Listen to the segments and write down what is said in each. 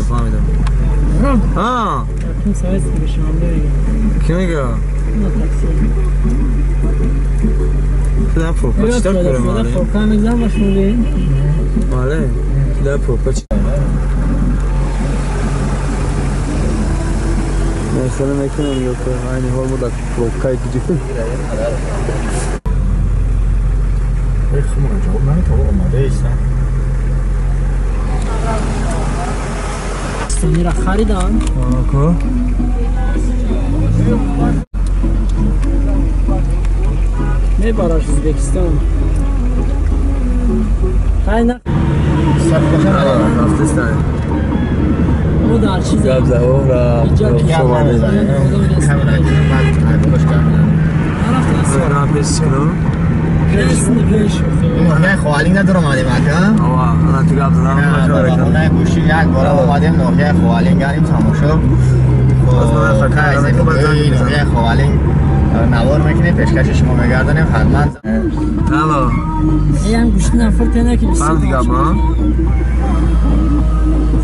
فهمیدم. ها این سایز که شما میگم کی میگه؟ نه تاکسی ده فوق چطور کنه ماله؟ فوق هم میگم مشمولی ماله ده فوق چی؟ مثلا میکنم یا که aynı hal burada فوق کای دیگه خمر جواب من تو اومده ایست استانی را خریدن آکو میبراش ازبکستان خیلی نه افغانستان او در چیز گابزه او را شما همه را پیش کنم مهمه خواهی ندارم آدم اکا آوا انا تو گابزه دارم نه گوشی یک بارا آمدیم نوحیه خوالین گریم تماشا نوحیه خوالین نوار میکنیم پیشکش شما میگردنیم حتما هلو این هم گوشتی نفر تنه که فهم دیگه ما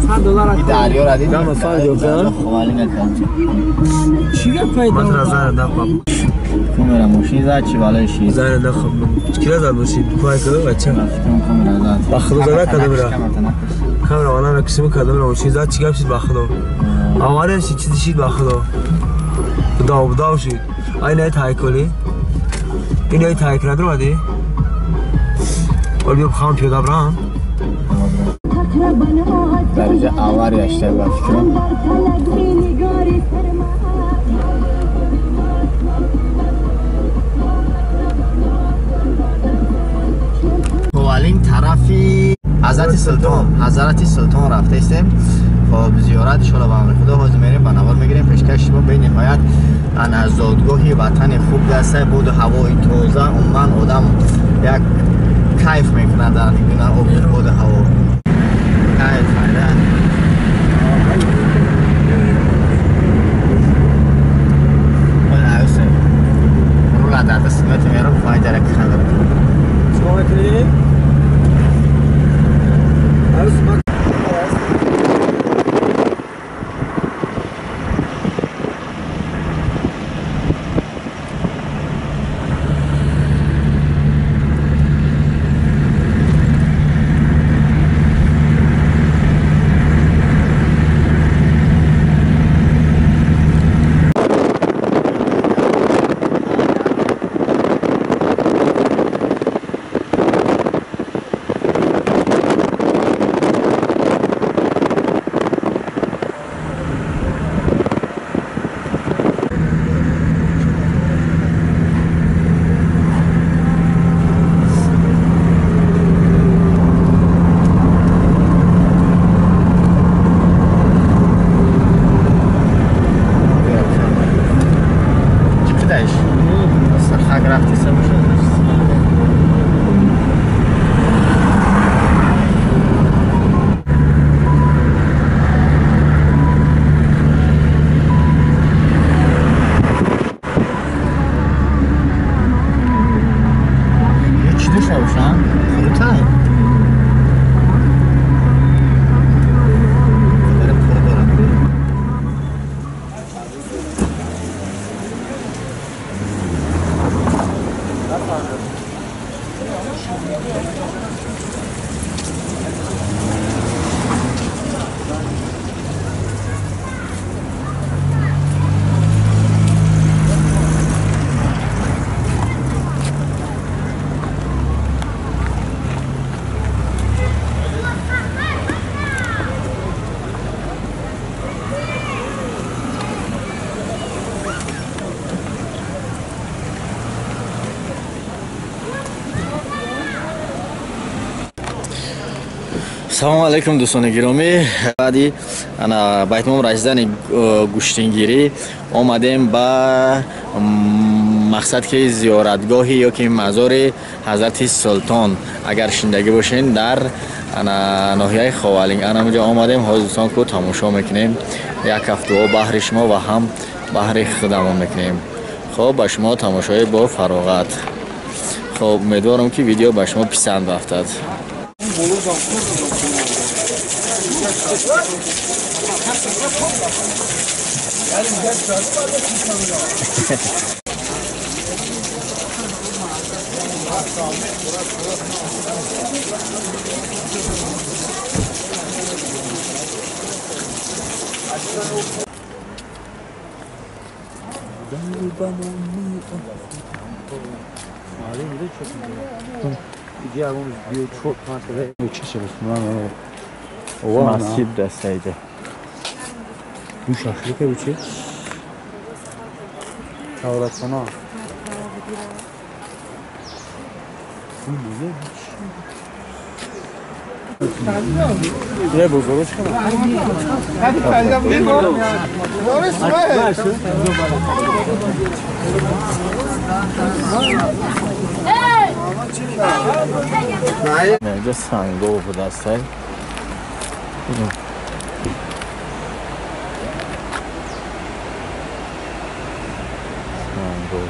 $100 این دریا را دید دام فهم دیگه خوالین اکا چی گه پیدا من رازه دخم کمیره موشی زد چی بالای شید زن دخم کی رازه موشی پای کدوم بچه رفتم کمیره زد بخدا زده کدوم را کامرا والا نکسیم کدوم را موشی زد چی گپ شد بخدا آواره چی چیزی شد بخدا بداو شد اینه تایکلی اینه تایک نداره ودی ولی بیام خام پیاده برام درجه آواری اشتباه فکرم خوالین طرفی حضرت سلطان رفته استیم خب زیارت شده به امر خدا حاضر میریم به نوار میگیریم پیشکش با به نهایت از زادگاهی وطن خوب دسته بود و هوای تازه عموما آدم یک کیف میکنه در دیدن بود هوا کیف فایده اون عوضه رو لده دستمت میرم فایده را کخنده سلام علیکم سلام علیکم دوستان گرامی بعدی انا با اتمام رسیدن گوشتینگیری آمدیم با مقصد که زیارتگاهی یا که مزار حضرت سلطان اگر شنیده باشین در ناحیه خوالینگ اونجا آمدیم. حضرتان کو تماشا میکنیم، یک هفته بحر شما و هم بحر خودمون میکنیم. خب به شما تماشای با فراغت. خب امیدوارم که ویدیو به شما پسند افتاد. مسجد دستایده Bu şaşlık ev için. Avratsana. Ne bu soruş kana? Hadi kalacağım değil mi oğlum? اینجا سنگو بود هستن. سنگو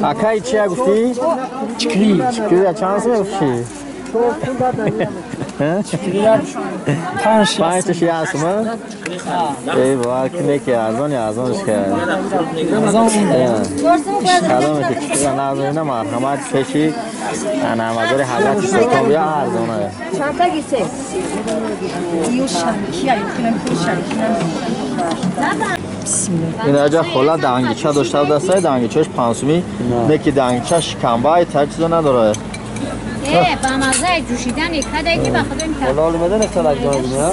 اکای چی گفتی؟ چکری چکری چانس می‌فشی؟ پنج تاشی هست من؟ ای بابا کنه که ارزانش کرد. کلامه که چکری نازنینه مرحمت کشی انا مزار حضرت سلطان بیا ارزانه. چند گیسه؟ این اجا خلا دانگیچه داشته بود است. دانگیچهش پانسومی نکی دانگیچه شکمبای تجزیه نداره. با مزه جوشیدن کدایی که بخدا میکنه. Valla olmadan ne kadar gördün ya?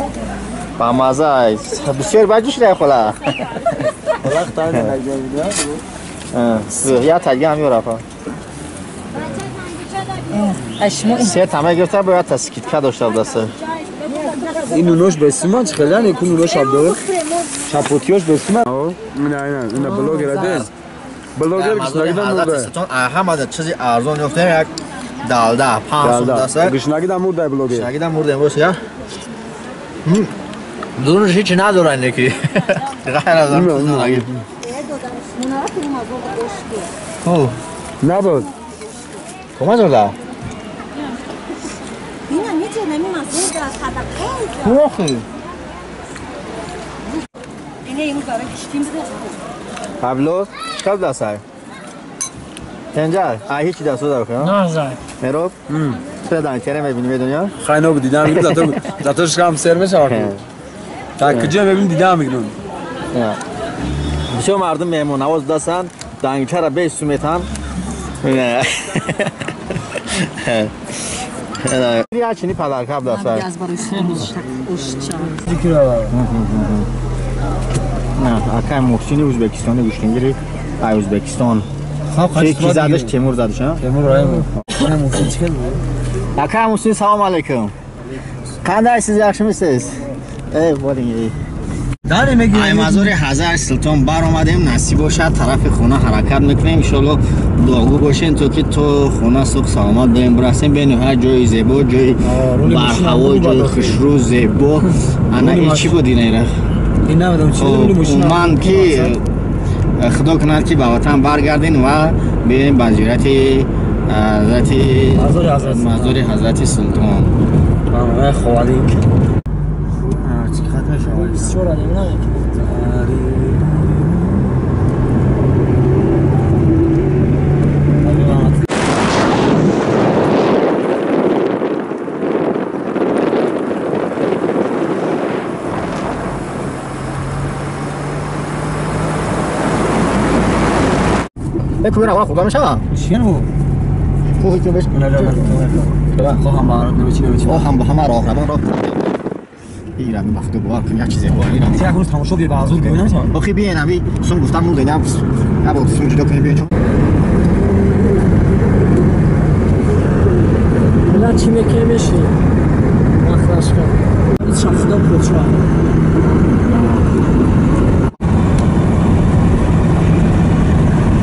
با مزه بسیار بجوش ره خلا. Valla kadar ne gördün ya? یا تجزیه هم یورافا. سه تمه گرفته باید تسکیت که داشته بود است. این نونوش بسیمان چه خیلی نیکون نونوش عبدال چپوتیوش بسیمان نه این بلوگر ده بلوگر گشنگیدن مرده همه چیزی ارزان یافته یک دالده 500 دسته گشنگیدن مرده بلوگر گشنگیدن مرده امروز یا دونش هیچی نداره نکی غیر از آن چیزی نگید نبود کما زرده؟ اینا میتونه میمازه در خدا خوخی اینه داره کشتیم بده پابلو چقدر دسته؟ تنجر هیچی دستو داره که؟ نه زای میروب؟ چه دانکره میبینی به دنیا؟ خیلی نبود دیدم زاتوش کم سرمش آورد تاکیجی هم ببین دیدم میگنون بسیار مردم مهمون نواز دستن دانکره را به سومیتن یا چینی پدرکب دسته از برای نه اکای محسینی ازبکستانی گوشتنگیری ای ازبکستان کی زدش تیمور زدش ها تیمور رایم نه محسن چیکار اکای محسن سلام علیکم قندایسیز yaxshi misiz ای بولینگ داره میگی ای مزار حضرت سلطان بر اومدیم نصیب باشه طرف خونه حرکت میکنیم ان شاء الله دعا باشین تو که تو خونه صبح سلامت بریم برسیم به نهایت جای زیبا جای برهوا جای خوشرو زیبا انا این چی بود اینا این نمیدونم چی بود ماشین من که خدا کنه که به وطن برگردین و بریم به زیارت مزار حضرت سلطان. خوالی چقدر شوالی بسیار عالی نه بکن را خوب میشه چیه نو؟ خوبی که بش خواهم بارد نمیچی هم با همه راه روان را ایران مفتو بار کنی چیزی با ایران چه روز تماشا بیا بازور ببینم چون بخی بیاین ابی سون گفتم مو دیدم ابو سون جدا کنی بیاین چون بلا چی میکنه میشه مخرج کن این شخصیت پوچه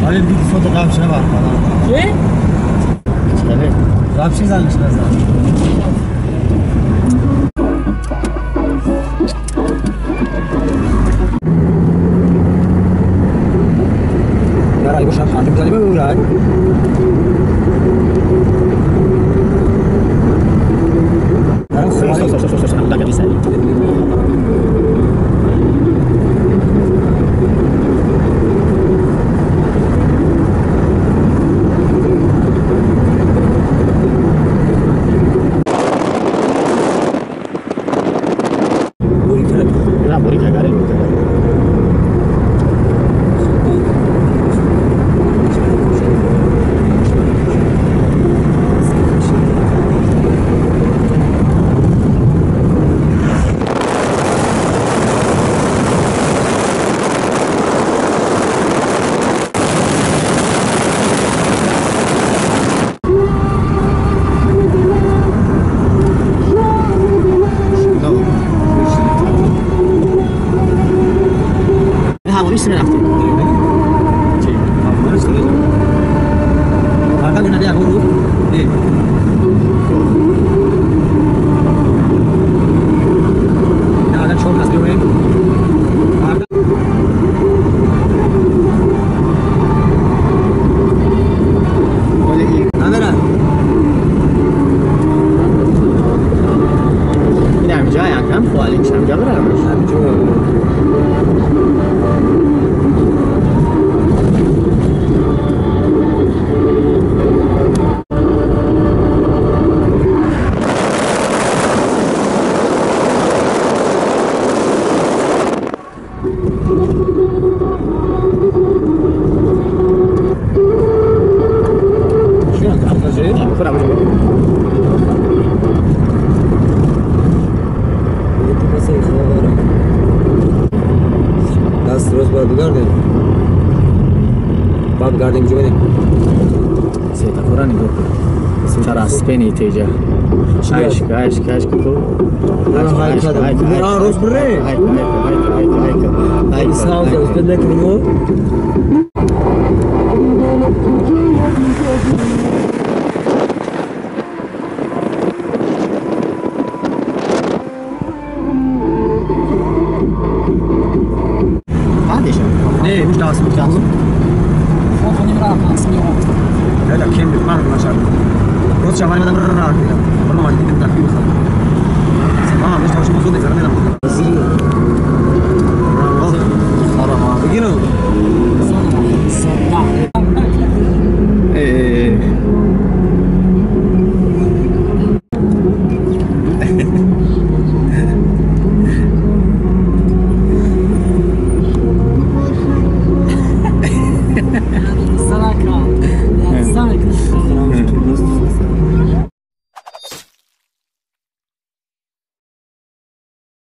آره دیگه فوتو قبل شده بار چی؟ چله قبل چی زنش نزن برای باشم خانم کلمه بورد برای خواهی اسم رفتی چی؟ Marca de una vía guru. Nada, çok az bir oyun. اینم جای هم خواهی میشم جا برم Garden juga nih. Saya tak kurang itu. Cara spin itu aja. Guys, kuku. Harus beri. Hai, sound harus benar kini. Hadi şu. Ne, müstahsın. لا لا كمل ما شاء الله روز شغال ما دام راه كذا والله ما جديد تحكي خلاص ما مش توش مفروض يفرق